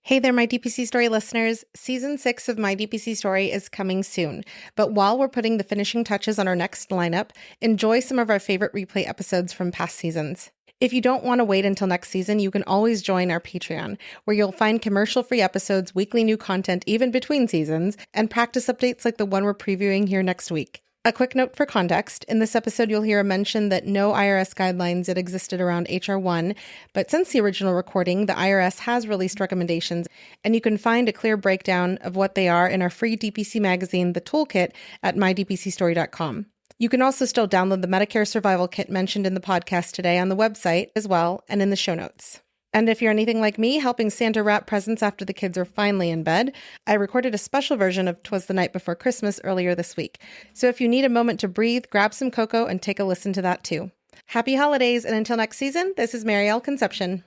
Hey there, my DPC Story listeners. Season 6 of My DPC Story is coming soon. But while we're putting the finishing touches on our next lineup, enjoy some of our favorite replay episodes from past seasons. If you don't want to wait until next season, you can always join our Patreon, where you'll find commercial-free episodes, weekly new content even between seasons, and practice updates like the one we're previewing here next week. A quick note for context. In this episode, you'll hear a mention that no IRS guidelines had existed around HR 1, but since the original recording, the IRS has released recommendations, and you can find a clear breakdown of what they are in our free DPC magazine, The Toolkit, at mydpcstory.com. You can also still download the Medicare Survival Kit mentioned in the podcast today on the website as well, and in the show notes. And if you're anything like me, helping Santa wrap presents after the kids are finally in bed, I recorded a special version of 'Twas the Night Before Christmas earlier this week. So if you need a moment to breathe, grab some cocoa and take a listen to that too. Happy holidays, and until next season, this is Marielle Conception.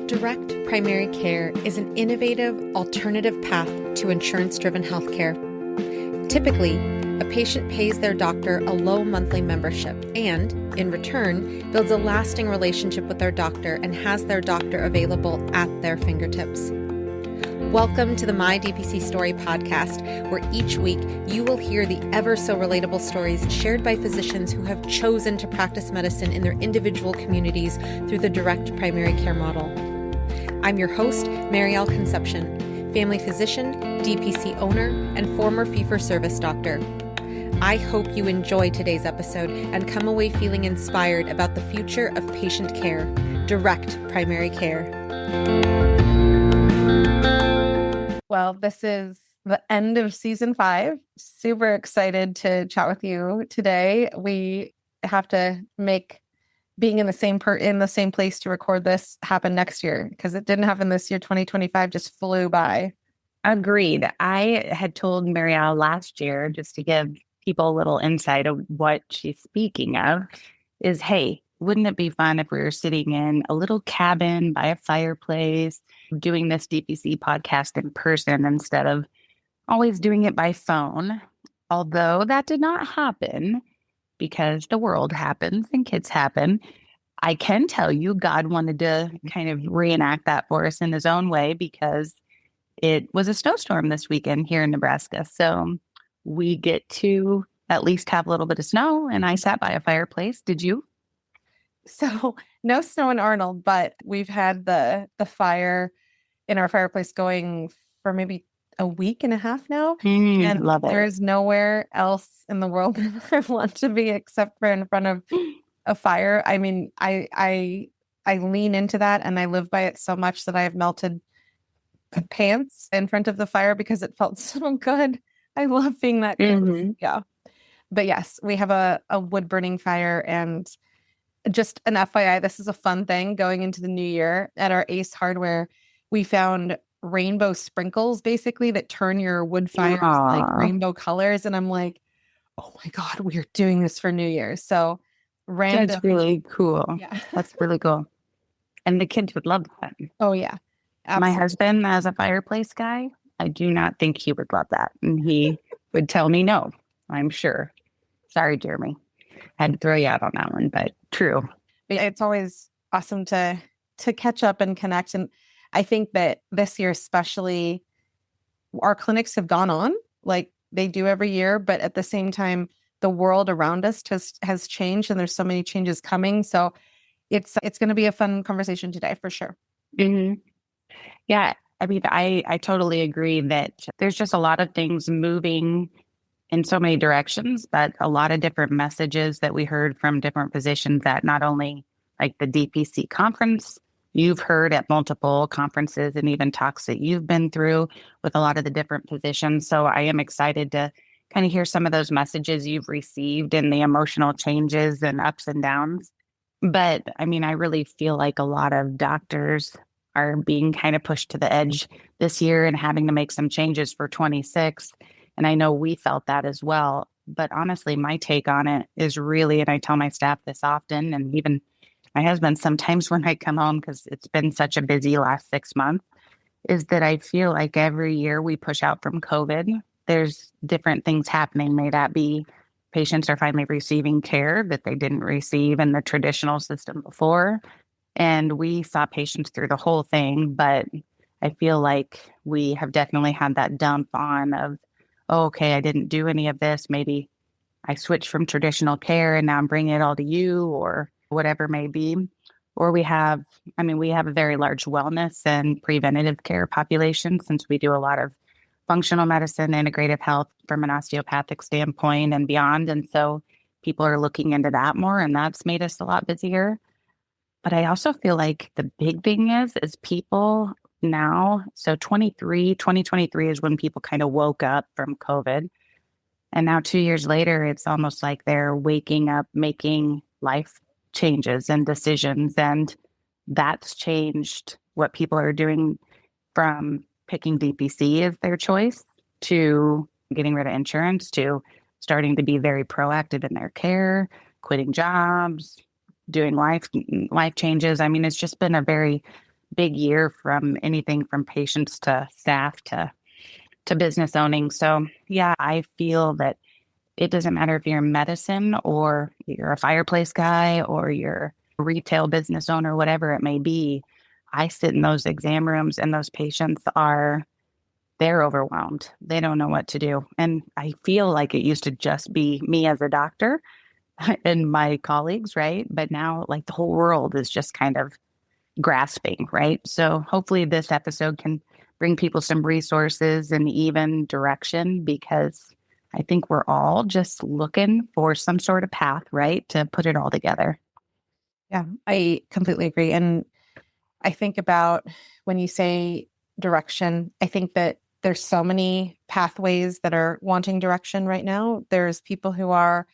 Direct primary care is an innovative, alternative path to insurance-driven healthcare. Typically, a patient pays their doctor a low monthly membership and, in return, builds a lasting relationship with their doctor and has their doctor available at their fingertips. Welcome to the My DPC Story podcast, where each week you will hear the ever-so-relatable stories shared by physicians who have chosen to practice medicine in their individual communities through the direct primary care model. I'm your host, Marielle Conception, family physician, DPC owner, and former fee-for-service doctor. I hope you enjoy today's episode and come away feeling inspired about the future of patient care, direct primary care. Well, this is the end of season 5. Super excited to chat with you today. We have to make being in the same place to record this happen next year, because it didn't happen this year. 2025 just flew by. Agreed. I had told Marielle last year, just to give people a little insight of what she's speaking of, is, hey, wouldn't it be fun if we were sitting in a little cabin by a fireplace doing this DPC podcast in person instead of always doing it by phone? Although that did not happen because the world happens and kids happen. I can tell you God wanted to kind of reenact that for us in his own way, because it was a snowstorm this weekend here in Nebraska. So we get to at least have a little bit of snow, and I sat by a fireplace. Did you? So no snow in Arnold, but we've had the fire in our fireplace going for maybe a week and a half now. And love it. There is nowhere else in the world that I want to be except for in front of a fire. I mean, I lean into that, and I live by it so much that I have melted pants in front of the fire because it felt so good. I love being that kid. Yeah. But yes, we have a wood burning fire, and just an FYI, this is a fun thing going into the new year. At our Ace Hardware, we found rainbow sprinkles basically that turn your wood fires like rainbow colors. And I'm like, oh my God, we are doing this for New Year's. So random. That's really cool. Yeah. That's really cool. And the kids would love that. Oh yeah. Absolutely. My husband, as a fireplace guy, I do not think he would love that. And he would tell me no, I'm sure. Sorry, Jeremy. I had to throw you out on that one, but true. It's always awesome to catch up and connect. And I think that this year especially, our clinics have gone on like they do every year, but at the same time, the world around us has changed, and there's so many changes coming. So it's going to be a fun conversation today for sure. Mm-hmm. Yeah. I mean, I totally agree that there's just a lot of things moving in so many directions, but a lot of different messages that we heard from different physicians at not only like the DPC conference, you've heard at multiple conferences and even talks that you've been through with a lot of the different physicians. So I am excited to kind of hear some of those messages you've received and the emotional changes and ups and downs. But I mean, I really feel like a lot of doctors are being kind of pushed to the edge this year and having to make some changes for 26. And I know we felt that as well. But honestly, my take on it is really, and I tell my staff this often, and even my husband sometimes when I come home, because it's been such a busy last 6 months, is that I feel like every year we push out from COVID, there's different things happening. May that be patients are finally receiving care that they didn't receive in the traditional system before. And we saw patients through the whole thing, but I feel like we have definitely had that dump on of, oh, okay, I didn't do any of this. Maybe I switched from traditional care and now I'm bringing it all to you or whatever it may be. Or we have a very large wellness and preventative care population since we do a lot of functional medicine, integrative health from an osteopathic standpoint and beyond. And so people are looking into that more, and that's made us a lot busier. But I also feel like the big thing is people now, so 2023 is when people kind of woke up from COVID. And now 2 years later, it's almost like they're waking up, making life changes and decisions. And that's changed what people are doing from picking DPC as their choice to getting rid of insurance to starting to be very proactive in their care, quitting jobs, doing life changes. I mean, it's just been a very big year from anything from patients to staff to business owning. So yeah, I feel that it doesn't matter if you're in medicine or you're a fireplace guy or you're a retail business owner, whatever it may be. I sit in those exam rooms and those patients they're overwhelmed. They don't know what to do. And I feel like it used to just be me as a doctor and my colleagues, right? But now like the whole world is just kind of grasping, right? So hopefully this episode can bring people some resources and even direction because I think we're all just looking for some sort of path, right? To put it all together. Yeah, I completely agree. And I think about when you say direction, I think that there's so many pathways that are wanting direction right now. There's people who are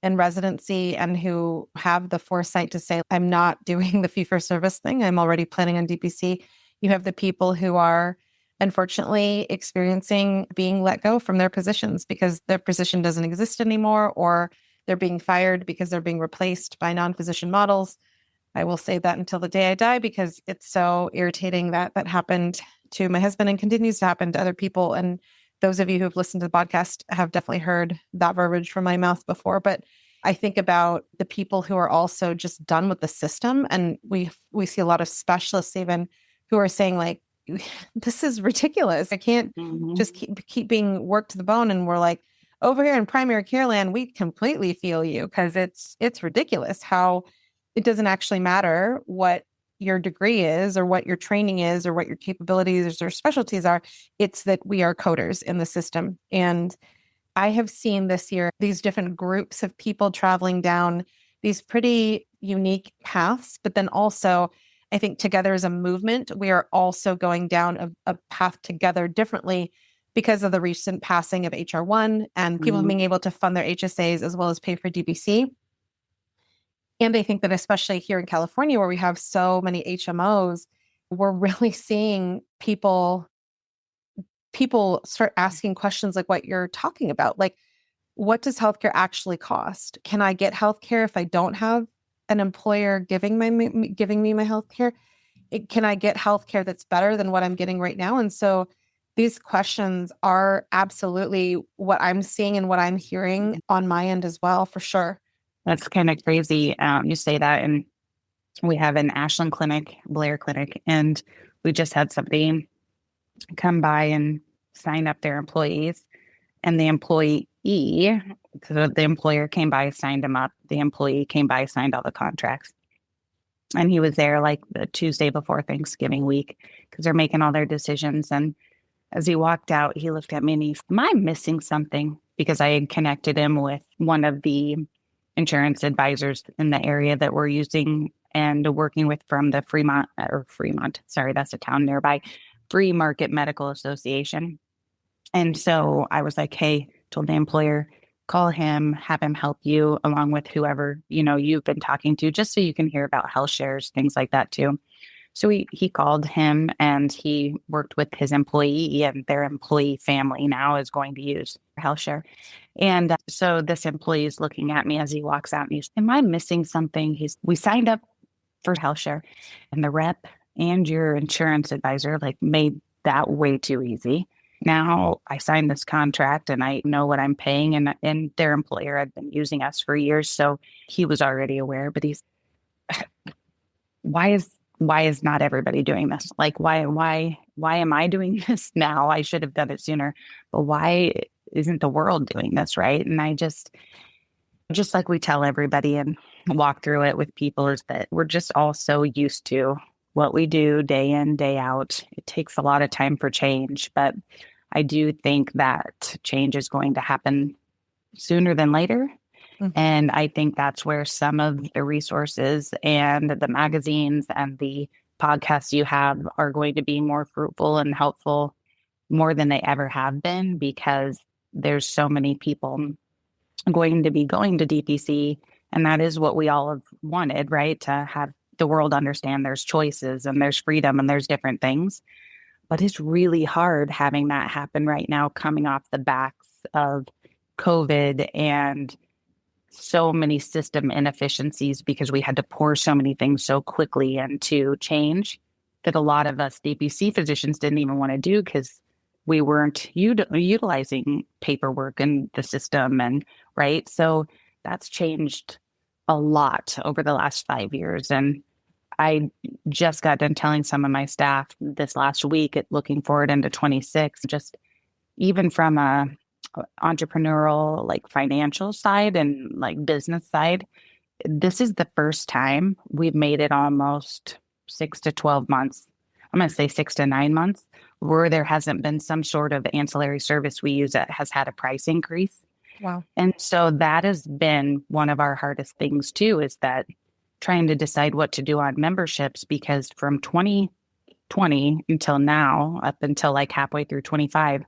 in residency and who have the foresight to say, I'm not doing the fee for service thing. I'm already planning on DPC. You have the people who are unfortunately experiencing being let go from their positions because their position doesn't exist anymore, or they're being fired because they're being replaced by non-physician models. I will say that until the day I die because it's so irritating that that happened to my husband and continues to happen to other people. And those of you who have listened to the podcast have definitely heard that verbiage from my mouth before. But I think about the people who are also just done with the system. And we see a lot of specialists even who are saying like, this is ridiculous. I can't Mhm. just keep being worked to the bone. And we're like, over here in primary care land, we completely feel you because it's ridiculous how it doesn't actually matter what your degree is or what your training is or what your capabilities or specialties are. It's that we are coders in the system. And I have seen this year these different groups of people traveling down these pretty unique paths, but then also I think together as a movement, we are also going down a path together differently because of the recent passing of HR1 and people Mhm. being able to fund their HSAs as well as pay for DBC. And I think that especially here in California, where we have so many HMOs, we're really seeing people start asking questions like what you're talking about. Like, what does healthcare actually cost? Can I get healthcare if I don't have an employer giving me my healthcare? Can I get healthcare that's better than what I'm getting right now? And so these questions are absolutely what I'm seeing and what I'm hearing on my end as well, for sure. That's kind of crazy. You say that, and we have an Ashland clinic, Blair Clinic, and we just had somebody come by and sign up their employees. And the employee, so the employer came by, signed him up. The employee came by, signed all the contracts. And he was there like the Tuesday before Thanksgiving week because they're making all their decisions. And as he walked out, he looked at me and he, am I missing something? Because I had connected him with one of the insurance advisors in the area that we're using and working with from the Fremont, sorry, that's a town nearby, Free Market Medical Association. And so I was like, hey, told the employer, call him, have him help you along with whoever, you've been talking to, just so you can hear about health shares, things like that too. So he called him and he worked with his employee, and their employee family now is going to use health share. And so this employee is looking at me as he walks out and he's, am I missing something? We signed up for health share, and the rep and your insurance advisor like made that way too easy. Now I signed this contract and I know what I'm paying, and their employer had been using us for years. So he was already aware, but why is not everybody doing this? Like why am I doing this now? I should have done it sooner. But why isn't the world doing this, right? And I just like we tell everybody and walk through it with people is that we're just all so used to what we do day in, day out. It takes a lot of time for change, but I do think that change is going to happen sooner than later. Mhm. And I think that's where some of the resources and the magazines and the podcasts you have are going to be more fruitful and helpful more than they ever have been because there's so many people going to be going to DPC. And that is what we all have wanted, right? To have the world understand there's choices and there's freedom and there's different things. But it's really hard having that happen right now, coming off the backs of COVID and so many system inefficiencies because we had to pour so many things so quickly into change that a lot of us DPC physicians didn't even want to do because we weren't utilizing paperwork and the system and right. So that's changed a lot over the last 5 years. And I just got done telling some of my staff this last week at looking forward into 26, just even from a entrepreneurial, like financial side and like business side, this is the first time we've made it almost 6 to 12 months. I'm going to say 6 to 9 months where there hasn't been some sort of ancillary service we use that has had a price increase. Wow. And so that has been one of our hardest things too, is that trying to decide what to do on memberships, because from 2020 until now, up until like halfway through 25,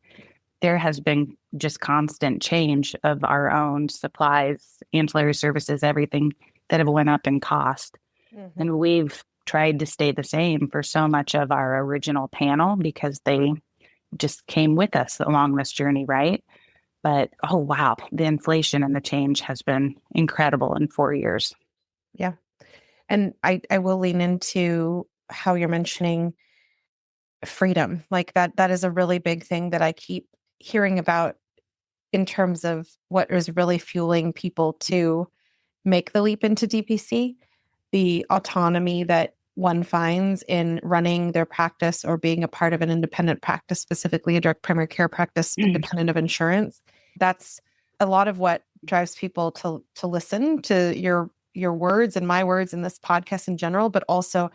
there has been just constant change of our own supplies, ancillary services, everything that have went up in cost. Mhm. And we've tried to stay the same for so much of our original panel because they just came with us along this journey, right? But oh wow, the inflation and the change has been incredible in 4 years. Yeah. And I will lean into how you're mentioning freedom. Like that is a really big thing that I keep hearing about in terms of what is really fueling people to make the leap into DPC, the autonomy that one finds in running their practice or being a part of an independent practice, specifically a direct primary care practice independent of insurance. That's a lot of what drives people to listen to your words and my words in this podcast in general, but also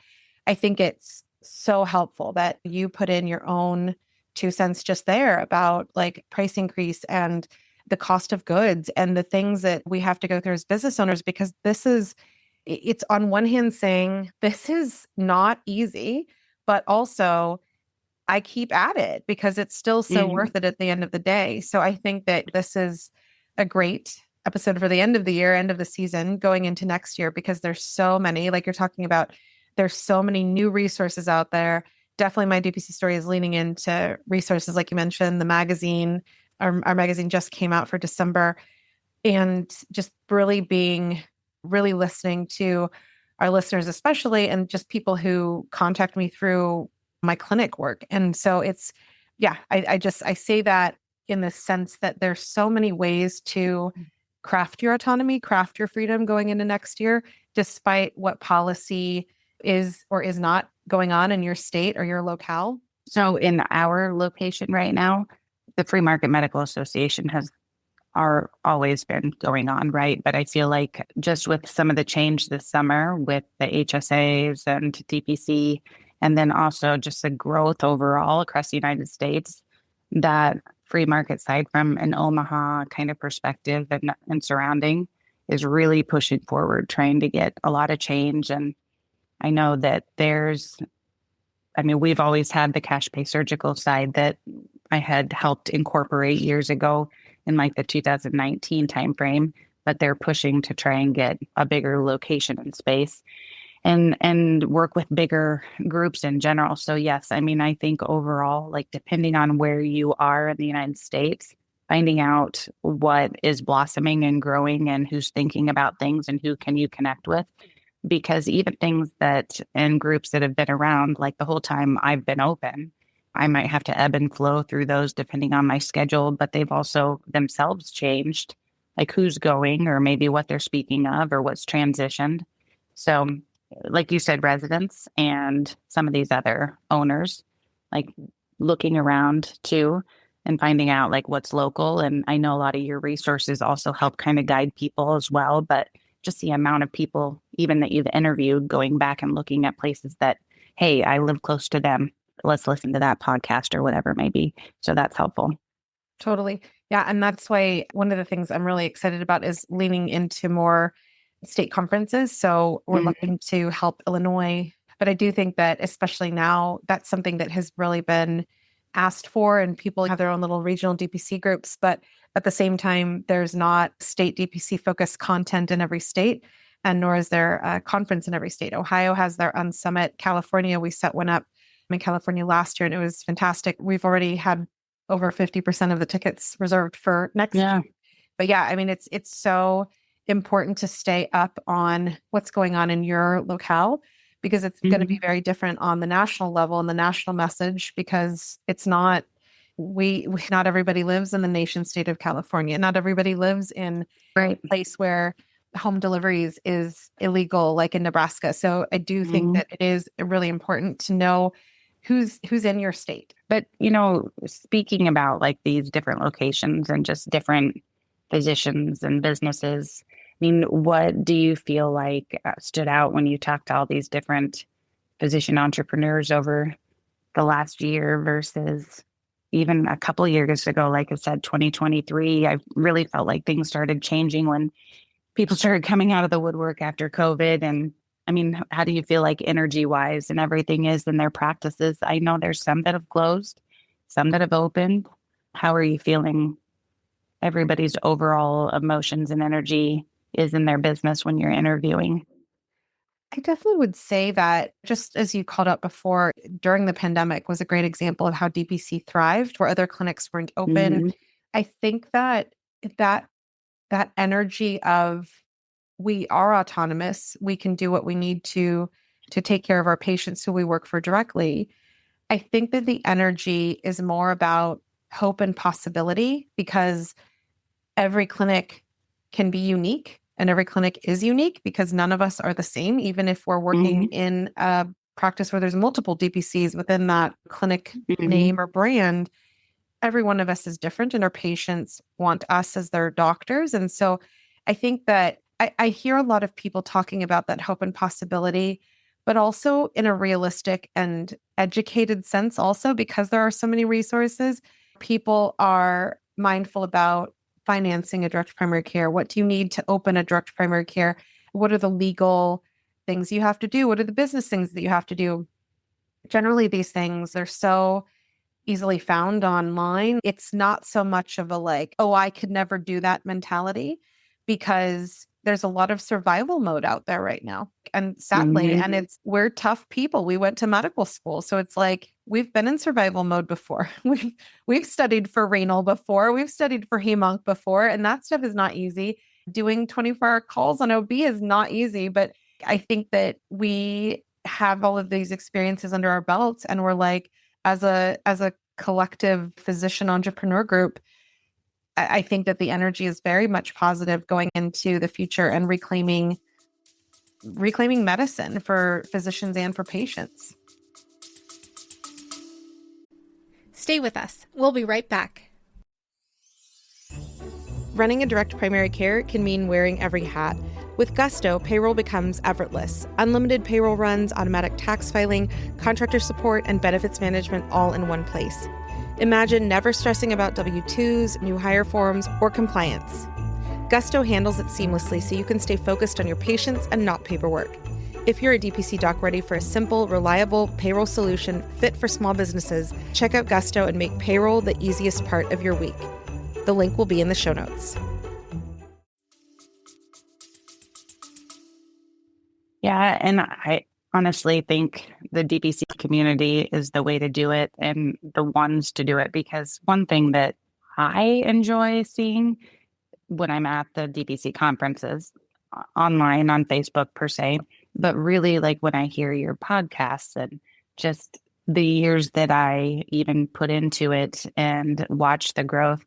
I think it's so helpful that you put in your own 2 cents just there about like price increase and the cost of goods and the things that we have to go through as business owners, because it's on one hand saying this is not easy, but also I keep at it because it's still so Mhm. worth it at the end of the day. So I think that this is a great episode for the end of the year, end of the season, going into next year, because there's so many, like you're talking about, there's so many new resources out there. Definitely my DPC story is leaning into resources like you mentioned, the magazine. Our magazine just came out for December, and just really listening to our listeners, especially, and just people who contact me through my clinic work. And so yeah, I say that in the sense that there's so many ways to craft your autonomy, craft your freedom going into next year, despite what policy is or is not going on in your state or your locale. So in our location right now, the Free Market Medical Association has are always been going on, right? But I feel like just with some of the change this summer with the HSAs and DPC, and then also just the growth overall across the United States, that free market side from an Omaha kind of perspective and surrounding is really pushing forward, trying to get a lot of change. And I know that we've always had the cash pay surgical side that I had helped incorporate years ago in like the 2019 timeframe, but they're pushing to try and get a bigger location and space and work with bigger groups in general. So yes, I think overall, like depending on where you are in the United States, finding out what is blossoming and growing and who's thinking about things and who can you connect with, because even things that and groups that have been around like the whole time I've been open, I might have to ebb and flow through those depending on my schedule, but they've also themselves changed, like who's going or maybe what they're speaking of or what's transitioned. So like you said, residents and some of these other owners, like looking around too and finding out like what's local. And I know a lot of your resources also help kind of guide people as well, but just the amount of people, even that you've interviewed, going back and looking at places that, hey, I live close to them. Let's listen to that podcast or whatever it may be. So that's helpful. Totally. Yeah. And that's why one of the things I'm really excited about is leaning into more state conferences. So we're Mhm. looking to help Illinois. But I do think that, especially now, that's something that has really been asked for, and people have their own little regional DPC groups. But at the same time, there's not state DPC focused content in every state, and nor is there a conference in every state. Ohio has their own summit. California, we set one up in California last year, and it was fantastic. We've already had over 50% of the tickets reserved for next Yeah. year. But yeah, I mean, it's so important to stay up on what's going on in your locale, because it's going to be Mhm. very different on the national level and the national message, because it's not we not everybody lives in the nation state of California. Not everybody lives in Right. a place where home deliveries is illegal, like in Nebraska. So I do think Mhm. that it is really important to know who's in your state. But, speaking about like these different locations and just different positions and businesses, I mean, what do you feel like stood out when you talked to all these different physician entrepreneurs over the last year versus even a couple years ago? Like I said, 2023, I really felt like things started changing when people started coming out of the woodwork after COVID. And I mean, how do you feel like energy wise and everything is in their practices? I know there's some that have closed, some that have opened. How are you feeling everybody's overall emotions and energy is in their business when you're interviewing? I definitely would say that, just as you called out before, during the pandemic was a great example of how DPC thrived where other clinics weren't open. Mm-hmm. I think that that energy of, we are autonomous, we can do what we need to take care of our patients who we work for directly. I think that the energy is more about hope and possibility, because every clinic can be unique, and every clinic is unique because none of us are the same, even if we're working Mm-hmm. in a practice where there's multiple DPCs within that clinic Mm-hmm. name or brand. Every one of us is different, and our patients want us as their doctors. And so I think that I hear a lot of people talking about that hope and possibility, but also in a realistic and educated sense, also because there are so many resources. People are mindful about financing a direct primary care. What do you need to open a direct primary care? What are the legal things you have to do? What are the business things that you have to do? Generally, these things are so easily found online. It's not so much of a like, oh, I could never do that mentality, because there's a lot of survival mode out there right now. And sadly, Mm-hmm. and we're tough people. We went to medical school. So it's like we've been in survival mode before. We've studied for renal before. We've studied for hemonc before. And that stuff is not easy. Doing 24-hour calls on OB is not easy. But I think that we have all of these experiences under our belts, and we're like, as a collective physician entrepreneur group, I think that the energy is very much positive going into the future and reclaiming medicine for physicians and for patients. Stay with us. We'll be right back. Running a direct primary care can mean wearing every hat. With Gusto, payroll becomes effortless. Unlimited payroll runs, automatic tax filing, contractor support, and benefits management all in one place. Imagine never stressing about W-2s, new hire forms, or compliance. Gusto handles it seamlessly so you can stay focused on your patients and not paperwork. If you're a DPC doc ready for a simple, reliable payroll solution fit for small businesses, check out Gusto and make payroll the easiest part of your week. The link will be in the show notes. Yeah, and I honestly think the DPC community is the way to do it and the ones to do it, because one thing that I enjoy seeing when I'm at the DPC conferences online on Facebook per se, but really like when I hear your podcasts and just the years that I even put into it and watch the growth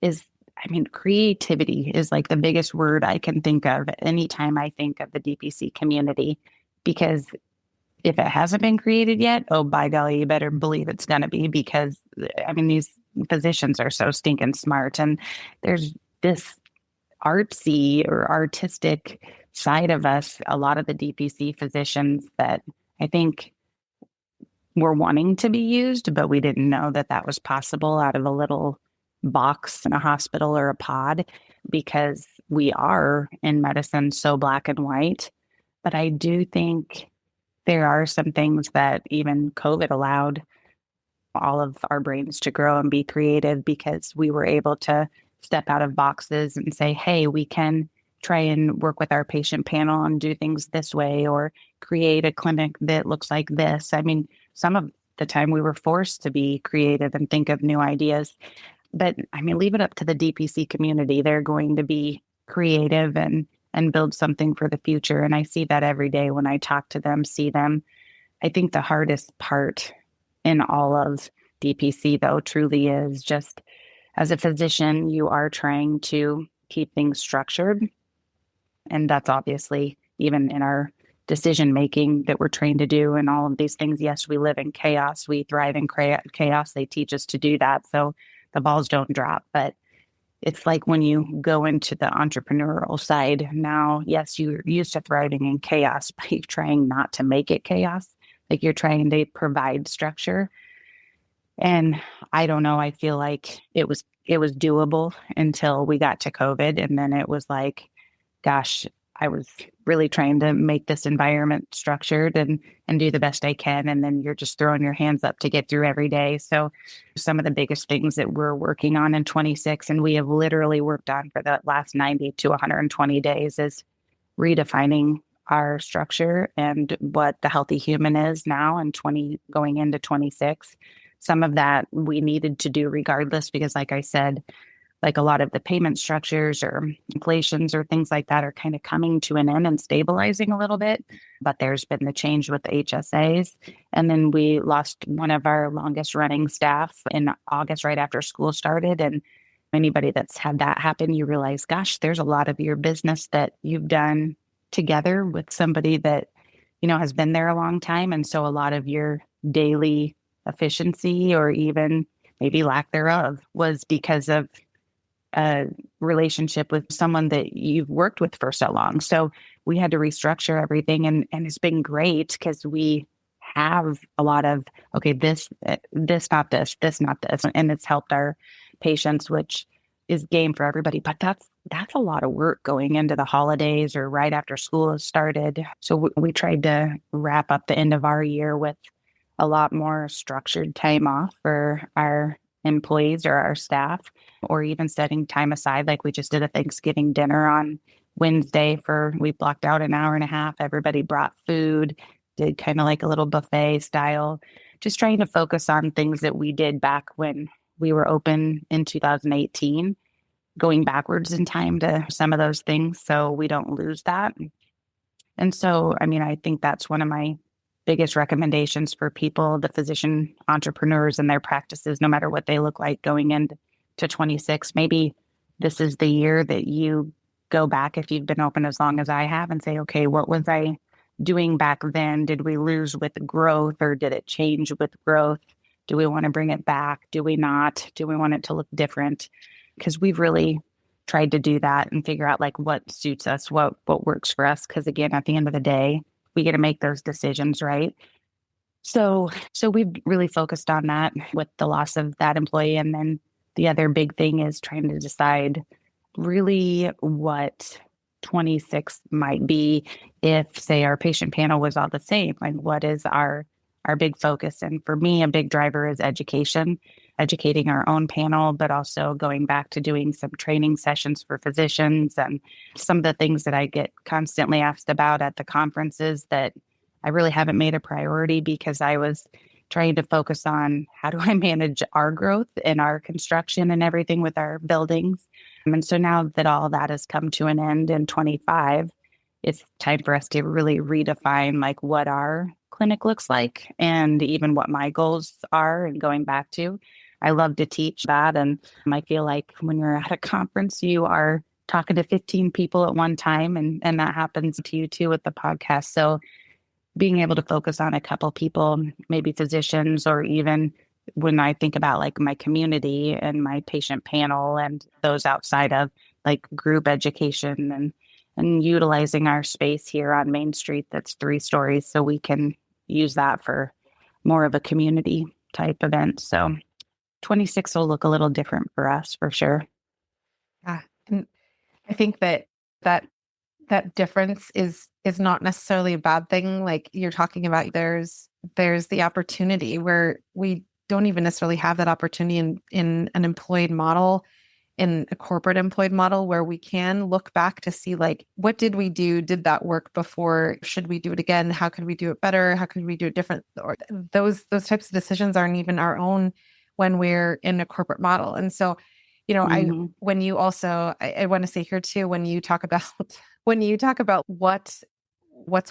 is, I mean, creativity is like the biggest word I can think of anytime I think of the DPC community, because if it hasn't been created yet, oh, by golly, you better believe it's going to be, because I mean, these physicians are so stinking smart. And there's this artsy or artistic side of us, a lot of the DPC physicians that I think were wanting to be used, but we didn't know that that was possible out of a little box in a hospital or a pod, because we are in medicine so black and white. But I do think there are some things that even COVID allowed all of our brains to grow and be creative, because we were able to step out of boxes and say, hey, we can try and work with our patient panel and do things this way, or create a clinic that looks like this. I mean, some of the time we were forced to be creative and think of new ideas. But I mean, leave it up to the DPC community. They're going to be creative and build something for the future. And I see that every day when I talk to them, see them. I think the hardest part in all of DPC, though, truly is just, as a physician, you are trying to keep things structured. And that's obviously even in our decision making that we're trained to do and all of these things. Yes, we live in chaos. We thrive in chaos. They teach us to do that, so the balls don't drop. But it's like when you go into the entrepreneurial side now, yes, you're used to thriving in chaos, but you're trying not to make it chaos. Like, you're trying to provide structure. And I don't know, I feel like it was doable until we got to COVID. And then it was like, gosh, I was really trying to make this environment structured and do the best I can. And then you're just throwing your hands up to get through every day. So some of the biggest things that we're working on in 26, and we have literally worked on for the last 90 to 120 days, is redefining our structure and what the healthy human is now and 20 going into 26. Some of that we needed to do regardless, because like I said, like a lot of the payment structures or inflations or things like that are kind of coming to an end and stabilizing a little bit. But there's been the change with the HSAs. And then we lost one of our longest running staff in August, right after school started. And anybody that's had that happen, you realize, gosh, there's a lot of your business that you've done together with somebody that, has been there a long time. And so a lot of your daily efficiency, or even maybe lack thereof, was because of a relationship with someone that you've worked with for so long. So we had to restructure everything, and it's been great because we have a lot of, okay, this, not this, not this. And it's helped our patients, which is game for everybody. But that's a lot of work going into the holidays or right after school has started. So we tried to wrap up the end of our year with a lot more structured time off for our employees or our staff, or even setting time aside. Like, we just did a Thanksgiving dinner on Wednesday we blocked out an hour and a half. Everybody brought food, did kind of like a little buffet style, just trying to focus on things that we did back when we were open in 2018, going backwards in time to some of those things so we don't lose that. And so, I mean, I think that's one of my biggest recommendations for people, the physician entrepreneurs and their practices, no matter what they look like going into 26. Maybe this is the year that you go back, if you've been open as long as I have, and say, okay, what was I doing back then? Did we lose with growth, or did it change with growth? Do we want to bring it back? Do we not? Do we want it to look different? Because we've really tried to do that and figure out like what suits us, what works for us. Because again, at the end of the day, we get to make those decisions, right? So we've really focused on that with the loss of that employee. And then the other big thing is trying to decide really what 26 might be if, say, our patient panel was all the same. Like, what is our big focus? And for me, a big driver is education, educating our own panel, but also going back to doing some training sessions for physicians. And some of the things that I get constantly asked about at the conferences that I really haven't made a priority, because I was trying to focus on how do I manage our growth and our construction and everything with our buildings. And so now that all that has come to an end in 25, it's time for us to really redefine like what our clinic looks like, and even what my goals are. And going back to, I love to teach that. And I feel like when you're at a conference, you are talking to 15 people at one time, and that happens to you too with the podcast. So being able to focus on a couple people, maybe physicians, or even when I think about like my community and my patient panel and those outside of like group education and utilizing our space here on Main Street that's 3 stories so we can use that for more of a community type event. So 26 will look a little different for us for sure. Yeah. And I think that that difference is not necessarily a bad thing. Like you're talking about, there's the opportunity where we don't even necessarily have that opportunity in an employed model, in a corporate employed model, where we can look back to see like, what did we do? Did that work before? Should we do it again? How could we do it better? How could we do it different? Or those types of decisions aren't even our own when we're in a corporate model. And so, I Mhm. when you also I want to say here too, when you talk about what's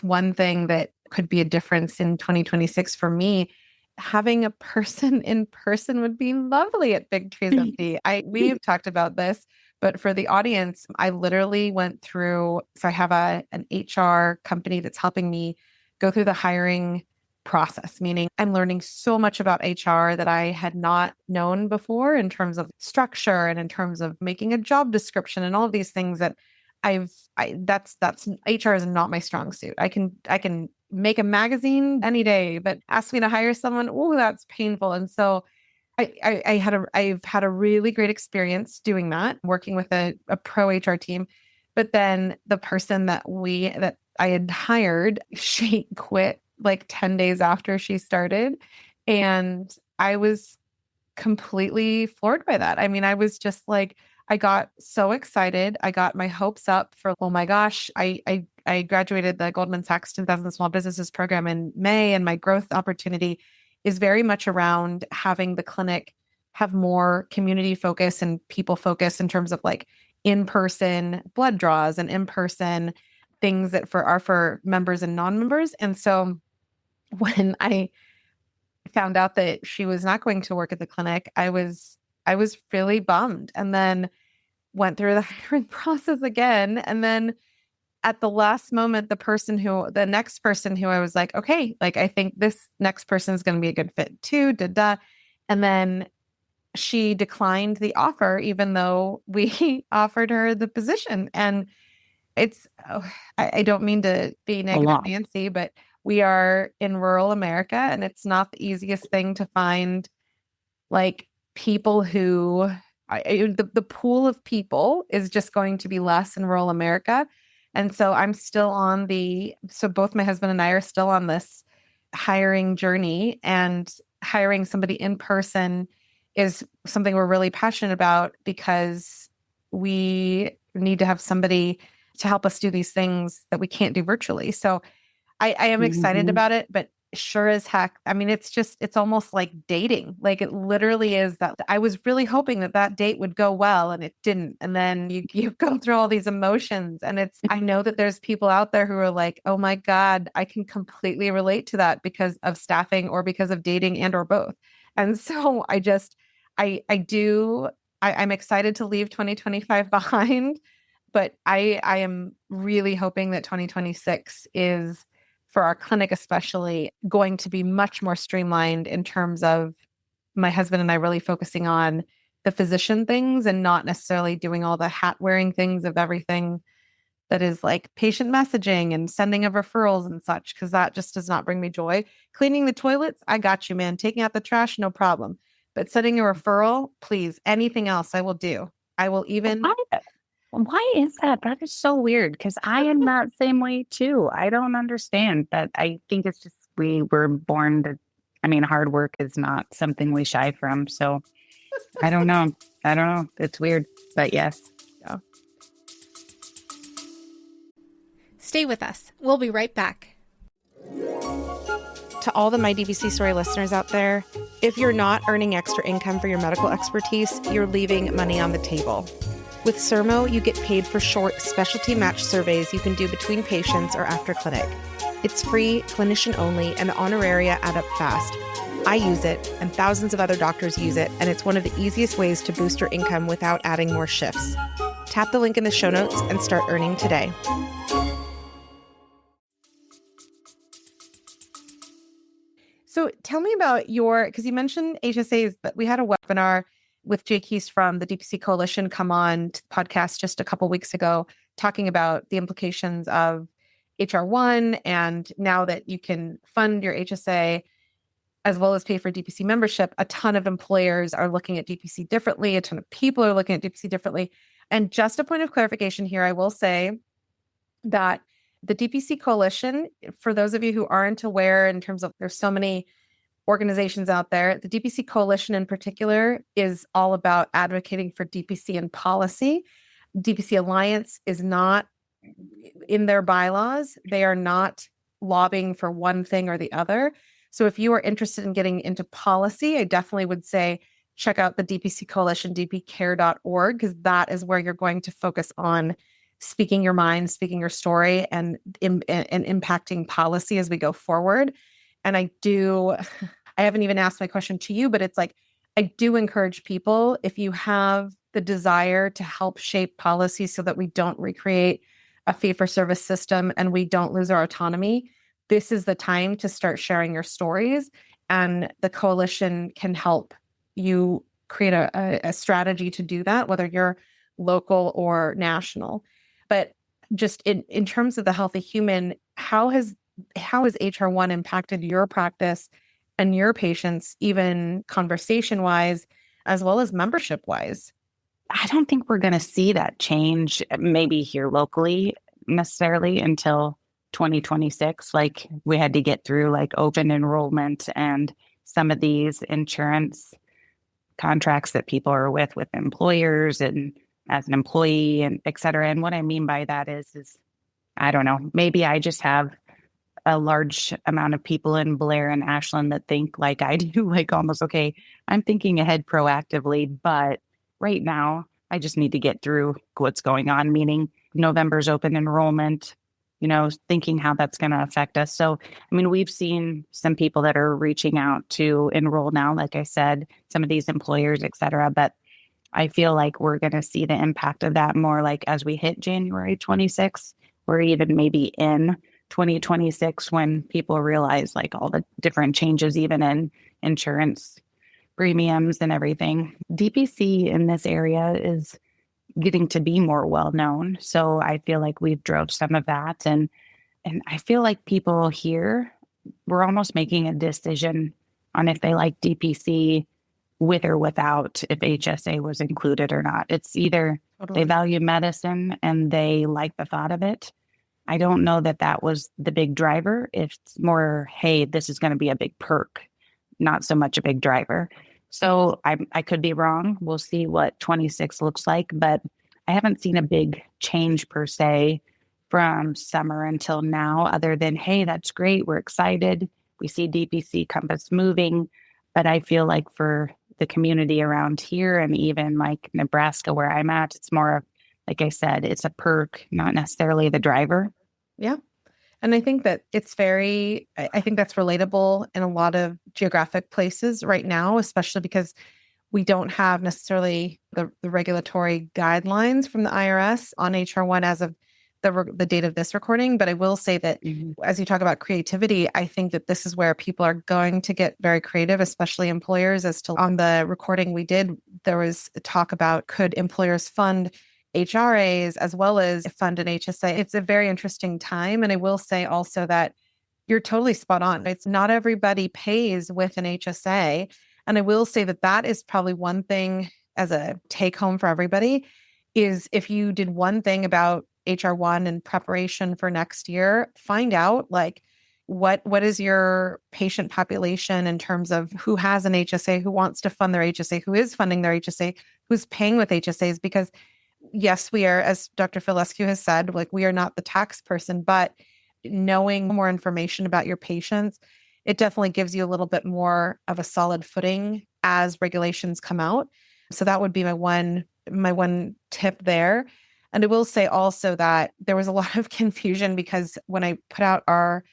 one thing that could be a difference in 2026 for me, having a person in person would be lovely at Big Trees MD. We have talked about this, but for the audience, I literally went through, so I have an HR company that's helping me go through the hiring process, meaning I'm learning so much about HR that I had not known before in terms of structure and in terms of making a job description and all of these things that that's HR is not my strong suit. I can make a magazine any day, but ask me to hire someone, oh, that's painful. And so I've had a really great experience doing that, working with a pro HR team. But then the person that I had hired, she quit like 10 days after she started. And I was completely floored by that. I mean, I was just like, I got so excited. I got my hopes up for, oh my gosh, I graduated the Goldman Sachs 10,000 Small Businesses program in May, and my growth opportunity is very much around having the clinic have more community focus and people focus in terms of like in-person blood draws and in-person things that for members and non-members. And so when I found out that she was not going to work at the clinic, I was really bummed, and then went through the hiring process again. And then at the last moment, the next person who I was like, okay, like I think this next person is going to be a good fit too, da. And then she declined the offer, even though we offered her the position. And I don't mean to be A negative, lot. Nancy, but we are in rural America, and it's not the easiest thing to find like people who the pool of people is just going to be less in rural America. And so so both my husband and I are still on this hiring journey, and hiring somebody in person is something we're really passionate about because we need to have somebody to help us do these things that we can't do virtually. So I am excited Mhm. about it, but sure as heck, I mean, it's almost like dating. Like it literally is that I was really hoping that that date would go well, and it didn't. And then you go through all these emotions, and I know that there's people out there who are like, oh my God, I can completely relate to that because of staffing or because of dating and or both. And so I'm excited to leave 2025 behind, but I am really hoping that 2026 is, for our clinic especially, going to be much more streamlined in terms of my husband and I really focusing on the physician things and not necessarily doing all the hat wearing things of everything that is like patient messaging and sending of referrals and such, because that just does not bring me joy. Cleaning the toilets, I got you, man. Taking out the trash, no problem. But sending a referral, please, anything else I will do. I will even. Why, why is that? That is so weird because I am that same way too. I don't understand, but I think it's just we were born to, I mean, hard work is not something we shy from. So I don't know. I don't know. It's weird, but yes. Yeah. Stay with us. We'll be right back. To all the My DBC Story listeners out there, if you're not earning extra income for your medical expertise, you're leaving money on the table. With Sermo, you get paid for short specialty match surveys you can do between patients or after clinic. It's free, clinician only, and the honoraria add up fast. I use it, and thousands of other doctors use it, and it's one of the easiest ways to boost your income without adding more shifts. Tap the link in the show notes and start earning today. So tell me about because you mentioned HSAs, but we had a webinar with Jake Keast from the DPC Coalition come on to the podcast just a couple weeks ago, talking about the implications of HR1. And now that you can fund your HSA as well as pay for DPC membership, a ton of employers are looking at DPC differently. A ton of people are looking at DPC differently. And just a point of clarification here, I will say that the DPC Coalition, for those of you who aren't aware in terms of there's so many organizations out there, the DPC Coalition in particular is all about advocating for DPC and policy. DPC Alliance is not in their bylaws. They are not lobbying for one thing or the other. So if you are interested in getting into policy, I definitely would say check out the DPC Coalition, dpcare.org, because that is where you're going to focus on speaking your mind, speaking your story, and impacting policy as we go forward. And I haven't even asked my question to you, but it's like, I do encourage people, if you have the desire to help shape policy so that we don't recreate a fee-for-service system and we don't lose our autonomy, this is the time to start sharing your stories. And the coalition can help you create a strategy to do that, whether you're local or national. But just in terms of the healthy human, how has HR1 impacted your practice and your patients, even conversation-wise, as well as membership-wise? I don't think we're going to see that change maybe here locally necessarily until 2026. Like we had to get through like open enrollment and some of these insurance contracts that people are with employers and as an employee and et cetera. And what I mean by that is I don't know, maybe I just have a large amount of people in Blair and Ashland that think like I do, like almost, okay, I'm thinking ahead proactively, but right now I just need to get through what's going on, meaning November's open enrollment, thinking how that's going to affect us. So, I mean, we've seen some people that are reaching out to enroll now, like I said, some of these employers, et cetera, but I feel like we're going to see the impact of that more like as we hit January 26th, or even maybe in 2026 when people realize like all the different changes, even in insurance premiums and everything. DPC in this area is getting to be more well known. So I feel like we've drove some of that. And I feel like people here, we're almost making a decision on if they like DPC with or without if HSA was included or not. It's either Totally. they value medicine and they like the thought of it. I don't know that was the big driver. It's more, hey, this is going to be a big perk, not so much a big driver. So I could be wrong. We'll see what 26 looks like, but I haven't seen a big change per se from summer until now, other than, hey, that's great. We're excited. We see DPC Compass moving, but I feel like for the community around here and even like Nebraska where I'm at, it's more of, like I said, it's a perk, not necessarily the driver. Yeah. And I think that I think that's relatable in a lot of geographic places right now, especially because we don't have necessarily the regulatory guidelines from the IRS on HR1 as of the date of this recording. But I will say that as you talk about creativity, I think that this is where people are going to get very creative, especially employers. As to on the recording we did, there was talk about could employers fund HRAs as well as fund an HSA. It's a very interesting time. And I will say also that you're totally spot on. It's not everybody pays with an HSA. And I will say that is probably one thing as a take home for everybody is if you did one thing about HR1 in preparation for next year, find out like what is your patient population in terms of who has an HSA, who wants to fund their HSA, who is funding their HSA, who's paying with HSAs, because yes, we are, as Dr. Filescu has said, like we are not the tax person, but knowing more information about your patients, it definitely gives you a little bit more of a solid footing as regulations come out. So that would be my one tip there. And I will say also that there was a lot of confusion because when I put out our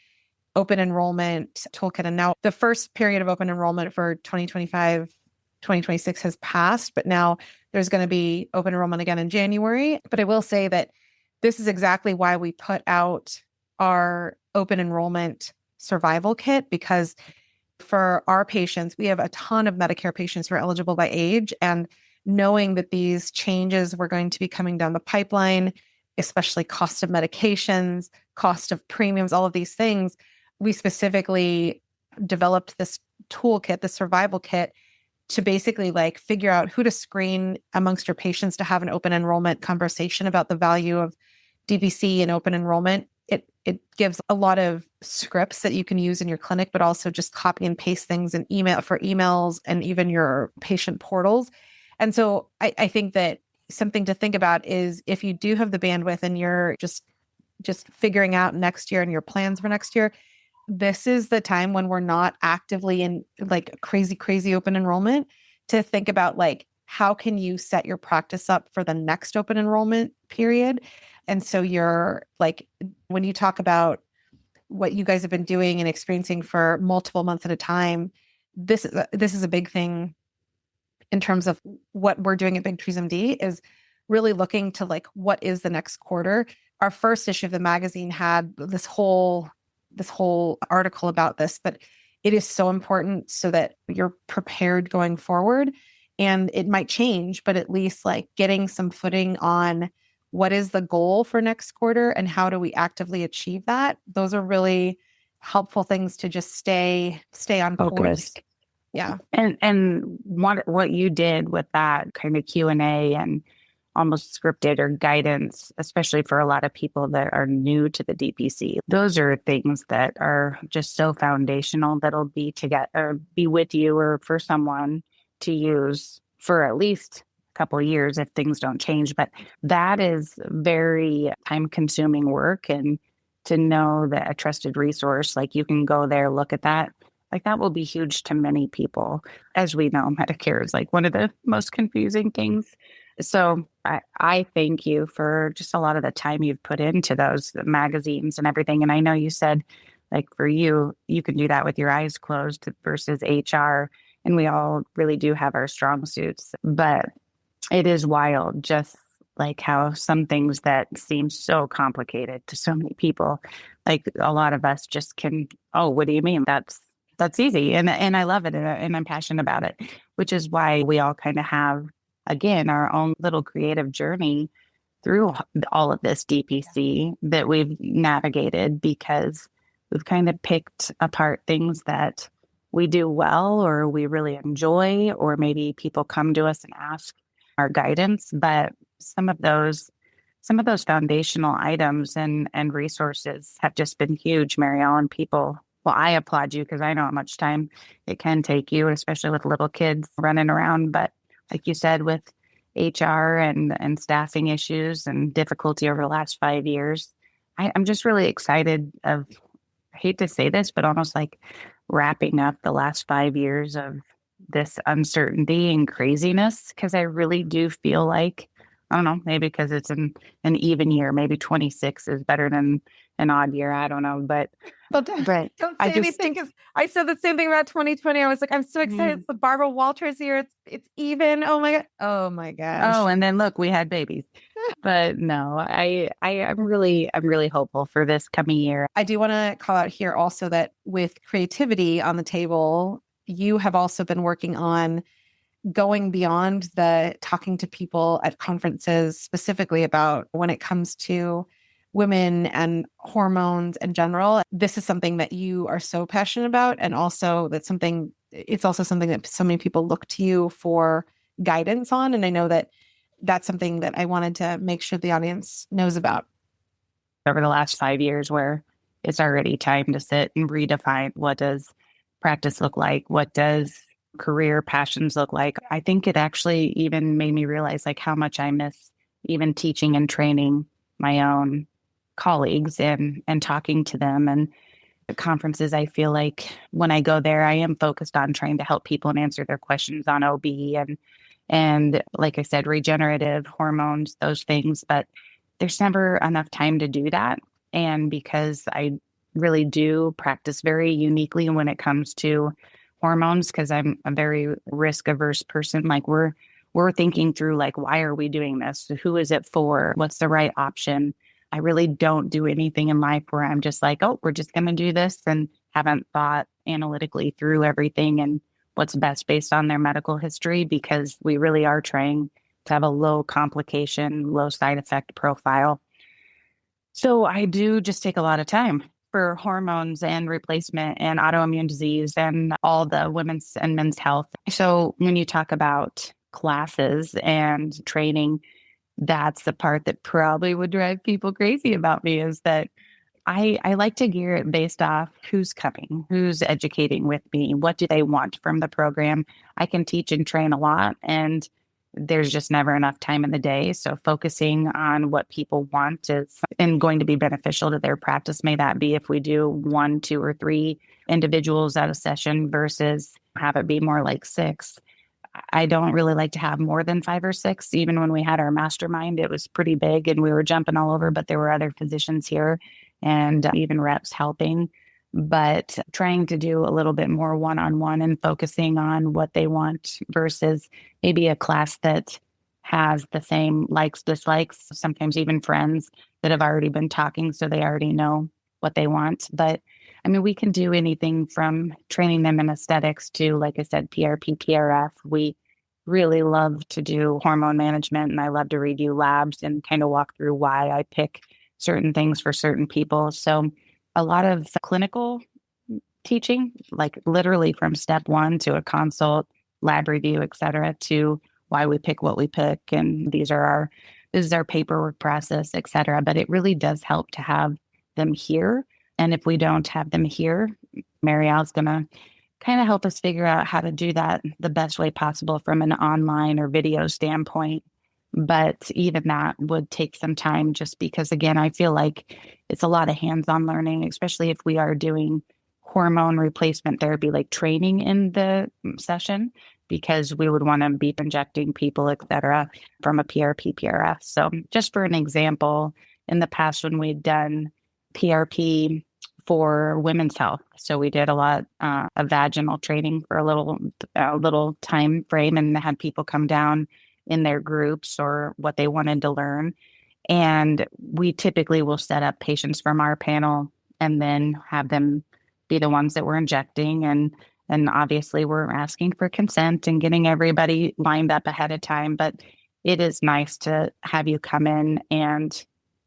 open enrollment toolkit, and now the first period of open enrollment for 2025, 2026 has passed, but now there's going to be open enrollment again in January. But I will say that this is exactly why we put out our open enrollment survival kit, because For our patients, we have a ton of Medicare patients who are eligible by age, and knowing that these changes were going to be coming down the pipeline, especially cost of medications, cost of premiums, all of these things, we specifically developed this toolkit, the survival kit, to basically like figure out who to screen amongst your patients to have an open enrollment conversation about the value of DPC and open enrollment. It gives a lot of scripts that you can use in your clinic, but also just copy and paste things in email for emails and even your patient portals. And so I think that something to think about is if you do have the bandwidth and you're just figuring out next year and your plans for next year, this is the time when we're not actively in like crazy open enrollment to think about like, how can you set your practice up for the next open enrollment period? And so you're like, when you talk about what you guys have been doing and experiencing for multiple months at a time, this is a big thing in terms of what we're doing at Big Trees MD, is really looking to like, what is the next quarter? Our first issue of the magazine had this whole article about this, but it is so important so that you're prepared going forward. And it might change, but at least like getting some footing on what is the goal for next quarter and how do we actively achieve that? Those are really helpful things to just stay on course. Focused. Yeah. And what you did with that kind of Q&A and almost scripted or guidance, especially for a lot of people that are new to the DPC, those are things that are just so foundational that'll be together, or be with you, or for someone to use for at least a couple of years if things don't change. But that is very time-consuming work, and to know that a trusted resource, like you can go there, look at that, like that will be huge to many people. As we know, Medicare is like one of the most confusing things. So I thank you for just a lot of the time you've put into those magazines and everything. And I know you said, like for you, you can do that with your eyes closed versus HR. And we all really do have our strong suits. But it is wild, just like how some things that seem so complicated to so many people, like a lot of us just can, oh, what do you mean? That's easy. And I love it. And I'm passionate about it, which is why we all kind of have, again, our own little creative journey through all of this DPC that we've navigated, because we've kind of picked apart things that we do well or we really enjoy, or maybe people come to us and ask our guidance. But some of those foundational items and resources have just been huge, Marielle, and people. Well, I applaud you because I know how much time it can take you, especially with little kids running around. But like you said, with HR and staffing issues and difficulty over the last 5 years, I'm just really excited of, I hate to say this, but almost like wrapping up the last 5 years of this uncertainty and craziness, because I really do feel like, I don't know, maybe because it's an even year, maybe 26 is better than an odd year. I don't know, but Don't say I anything, because I said the same thing about 2020. I was like, I'm so excited. It's the Barbara Walters year. It's even. Oh my God. Oh my gosh. Oh, and then look, we had babies. But no, I'm really hopeful for this coming year. I do want to call out here also that with creativity on the table, you have also been working on going beyond the talking to people at conferences, specifically about when it comes to women and hormones in general. This is something that you are so passionate about. And also it's also something that so many people look to you for guidance on. And I know that that's something that I wanted to make sure the audience knows about. Over the last 5 years, where it's already time to sit and redefine, what does practice look like? What does career passions look like? I think it actually even made me realize like how much I miss even teaching and training my own colleagues and talking to them. And at conferences, I feel like when I go there, I am focused on trying to help people and answer their questions on OB and like I said, regenerative hormones, those things. But there's never enough time to do that. And because I really do practice very uniquely when it comes to hormones, because I'm a very risk averse person, like we're thinking through like, why are we doing this? Who is it for? What's the right option? I really don't do anything in life where I'm just like, oh, we're just going to do this, and haven't thought analytically through everything and what's best based on their medical history, because we really are trying to have a low complication, low side effect profile. So I do just take a lot of time for hormones and replacement and autoimmune disease and all the women's and men's health. So when you talk about classes and training, that's the part that probably would drive people crazy about me, is that I like to gear it based off who's coming, who's educating with me, what do they want from the program. I can teach and train a lot, and there's just never enough time in the day. So focusing on what people want is and going to be beneficial to their practice. May that be if we do 1, 2, or 3 individuals at a session versus have it be more like 6. I don't really like to have more than 5 or 6. Even when we had our mastermind, it was pretty big and we were jumping all over, but there were other physicians here and even reps helping. But trying to do a little bit more one-on-one and focusing on what they want versus maybe a class that has the same likes, dislikes, sometimes even friends that have already been talking, so they already know what they want. But I mean, we can do anything from training them in aesthetics to, like I said, PRP, PRF. We really love to do hormone management, and I love to review labs and kind of walk through why I pick certain things for certain people. So a lot of clinical teaching, like literally from step 1 to a consult, lab review, et cetera, to why we pick what we pick. And this is our paperwork process, et cetera. But it really does help to have them here. And if we don't have them here, Marielle's going to kind of help us figure out how to do that the best way possible from an online or video standpoint. But even that would take some time, just because, again, I feel like it's a lot of hands-on learning, especially if we are doing hormone replacement therapy, like training in the session, because we would want to be injecting people, et cetera, from a PRP, PRF. So just for an example, in the past when we'd done PRP for women's health, so we did a lot of vaginal training for a little time frame, and had people come down in their groups or what they wanted to learn. And we typically will set up patients from our panel and then have them be the ones that we're injecting. And obviously we're asking for consent and getting everybody lined up ahead of time. But it is nice to have you come in and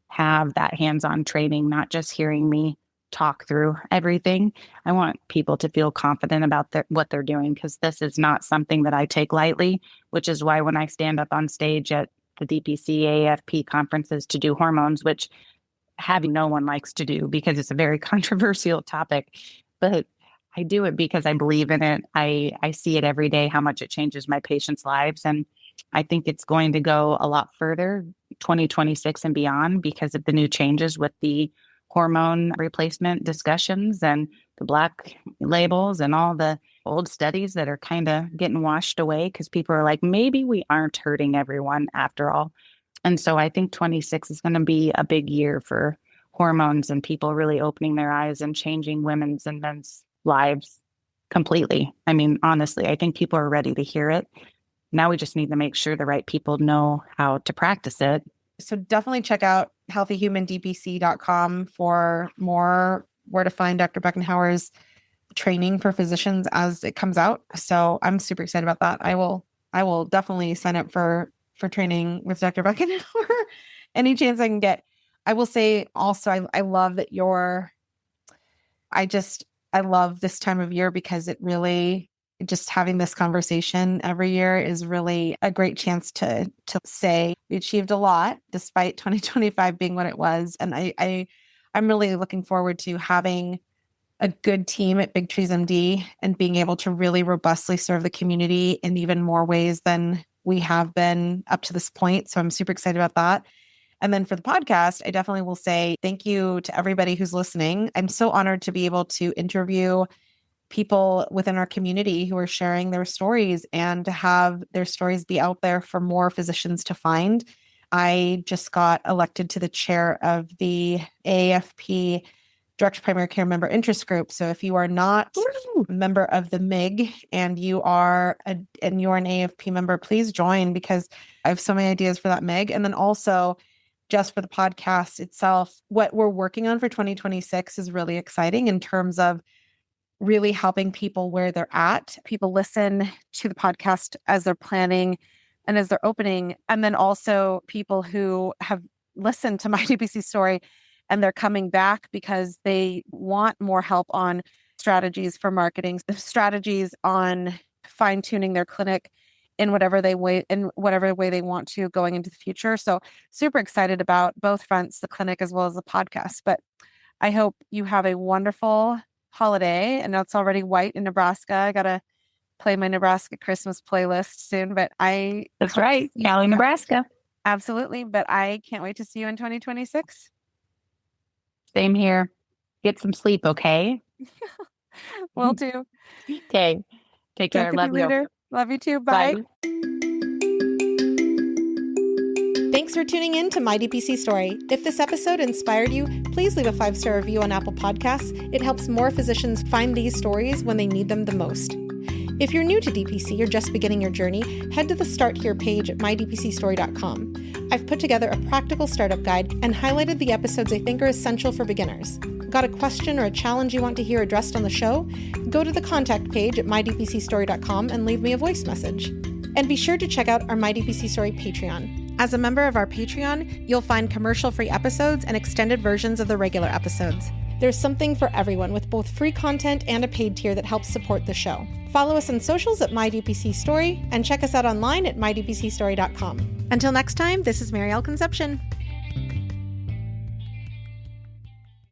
have that hands-on training, not just hearing me talk through everything. I want people to feel confident about what they're doing, because this is not something that I take lightly, which is why when I stand up on stage at the DPC AFP conferences to do hormones, which having no one likes to do because it's a very controversial topic, but I do it because I believe in it. I see it every day, how much it changes my patients' lives. And I think it's going to go a lot further, 2026 and beyond, because of the new changes with the hormone replacement discussions and the black labels and all the old studies that are kind of getting washed away, because people are like, maybe we aren't hurting everyone after all. And so I think 26 is going to be a big year for hormones and people really opening their eyes and changing women's and men's lives completely. I mean, honestly, I think people are ready to hear it. Now we just need to make sure the right people know how to practice it. So definitely check out healthyhumandpc.com for more where to find Dr. Beckenhauer's training for physicians as it comes out. So I'm super excited about that. I will definitely sign up for training with Dr. Beckenhauer any chance I can get. I will say also, I love that I love this time of year, because it really, just having this conversation every year is really a great chance to say we achieved a lot despite 2025 being what it was. And I'm really looking forward to having a good team at Big Trees MD and being able to really robustly serve the community in even more ways than we have been up to this point. So I'm super excited about that. And then for the podcast, I definitely will say thank you to everybody who's listening. I'm so honored to be able to interview people within our community who are sharing their stories and to have their stories be out there for more physicians to find. I just got elected to the chair of the AAFP Direct Primary Care Member Interest Group. So if you are not a member of the MIG and you are an AFP member, please join, because I have so many ideas for that MIG. And then also, just for the podcast itself, what we're working on for 2026 is really exciting in terms of really helping people where they're at. People listen to the podcast as they're planning and as they're opening. And then also people who have listened to my DPC story and they're coming back because they want more help on strategies for marketing, strategies on fine-tuning their clinic in whatever way they want to going into the future. So super excited about both fronts, the clinic as well as the podcast. But I hope you have a wonderful holiday. And it's already white in Nebraska. I got to play my Nebraska Christmas playlist soon, but That's right. Cali, Nebraska. Absolutely. But I can't wait to see you in 2026. Same here. Get some sleep, okay? Will do. Okay. Take care. Love you later. Love you too. Bye. Bye. Thanks for tuning in to My DPC Story. If this episode inspired you, please leave a 5-star review on Apple Podcasts. It helps more physicians find these stories when they need them the most. If you're new to DPC or just beginning your journey, head to the Start Here page at mydpcstory.com. I've put together a practical startup guide and highlighted the episodes I think are essential for beginners. Got a question or a challenge you want to hear addressed on the show? Go to the contact page at mydpcstory.com and leave me a voice message. And be sure to check out our My DPC Story Patreon. As a member of our Patreon, you'll find commercial-free episodes and extended versions of the regular episodes. There's something for everyone with both free content and a paid tier that helps support the show. Follow us on socials at MyDPCStory and check us out online at mydpcstory.com. Until next time, this is Marielle Conception.